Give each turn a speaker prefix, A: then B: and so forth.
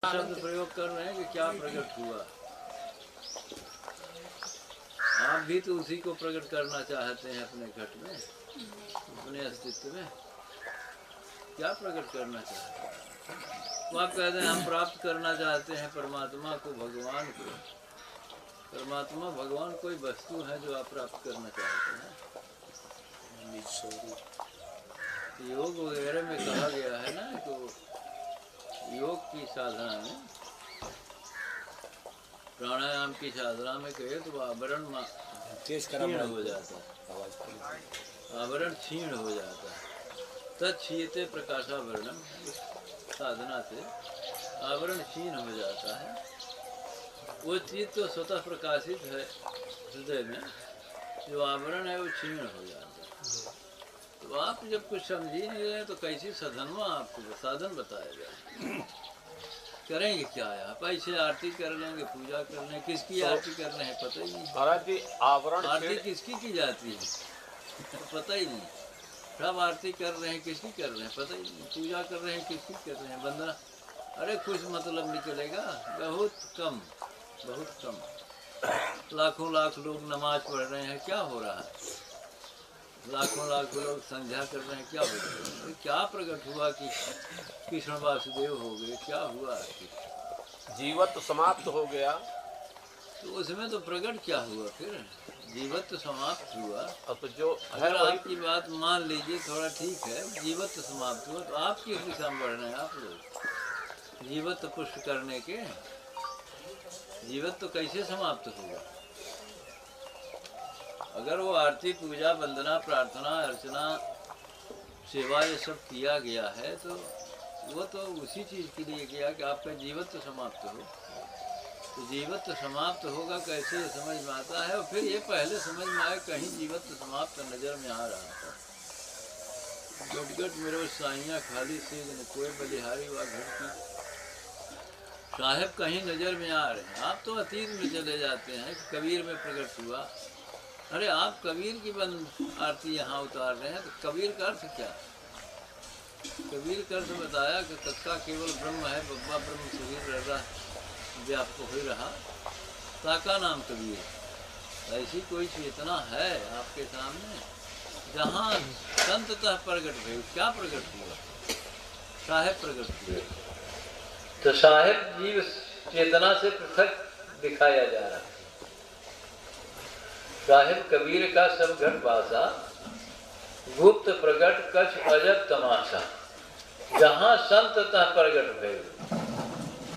A: शब्द प्रयोग कर रहे हैं कि क्या प्रकट हुआ। आप भी तो उसी को प्रकट करना चाहते हैं अपने घट में, अपने अस्तित्व में। क्या प्रकट करना चाहते हैं? तो आप कहते हैं हम प्राप्त करना चाहते हैं परमात्मा को, भगवान को। परमात्मा भगवान कोई वस्तु है जो आप प्राप्त करना चाहते हैं। योग वगैरह में कहा गया है ना, तो योग की साधना में, प्राणायाम की साधना में कहे तो आवरण क्षीण हो जाता है, आवरण क्षीण हो जाता है। तत्क्षीयते प्रकाशावरणम, साधना से आवरण क्षीण हो जाता है। वो चीज तो स्वतः प्रकाशित है हृदय में, जो आवरण है वो क्षीण हो जाता है। तो आप जब कुछ समझ ही नहीं रहे तो कैसी साधनवा आपको साधन बताया जाए। करेंगे क्या है? आप ऐसे आरती कर लेंगे, पूजा कर लेंगे, किसकी आरती कर रहे हैं पता ही नहीं।
B: महाराज जी आवरण
A: आरती किसकी की जाती है पता ही नहीं। सब आरती कर रहे हैं, किसकी कर रहे हैं पता ही नहीं। पूजा कर रहे हैं, किसकी कर रहे हैं, वंदना, अरे कुछ मतलब निकलेगा? बहुत कम, बहुत कम। लाखों लाख लोग नमाज पढ़ रहे हैं, क्या हो रहा है? लाखों लाख लोग संध्या कर रहे हैं, क्या हो रहा है? क्या प्रकट हुआ कि कृष्ण वासुदेव हो गए? क्या हुआ?
B: जीवत्व समाप्त हो गया,
A: तो उसमें तो प्रकट क्या हुआ फिर? जीवत्व समाप्त हुआ।
B: अब जो
A: अगर आपकी बात मान लीजिए, थोड़ा ठीक है, जीवत्व समाप्त हुआ, तो आप किस दिशा में बढ़ रहे हैं? आप लोग जीवत्व पुष्ट करने के, जीवत्व कैसे समाप्त होगा? अगर वो आरती, पूजा, वंदना, प्रार्थना, अर्चना, सेवा ये सब किया गया है, तो वो तो उसी चीज़ के लिए किया कि आपका जीवत्व समाप्त हो। तो जीवत्व समाप्त होगा कैसे, समझ में आता है। और फिर ये पहले समझ में आया, कहीं जीवत्व समाप्त नजर में आ रहा था। गटगट मेरे साइया खाली से कोई बलिहारी व घर की साहेब कहीं नजर में आ रहे हैं। आप तो अतीत में चले जाते हैं कि कबीर में प्रकट हुआ। अरे आप कबीर की आरती यहाँ उतार रहे हैं, तो कबीर का अर्थ क्या? कबीर का अर्थ बताया कि तत्का केवल ब्रह्म है, बब्बा ब्रह्म शरीर रहा व्याप्त हो रहा, ताका नाम कबीर। ऐसी कोई चेतना है आपके सामने जहाँ संततः प्रकट हुई। क्या प्रकट हुआ? साहेब प्रकट हुए। तो साहेब जीव चेतना से पृथक दिखाया जा रहा है। साहेब कबीर का सब घट बासा, गुप्त प्रकट कछ अजब तमाशा, जहाँ संततः प्रकट भय।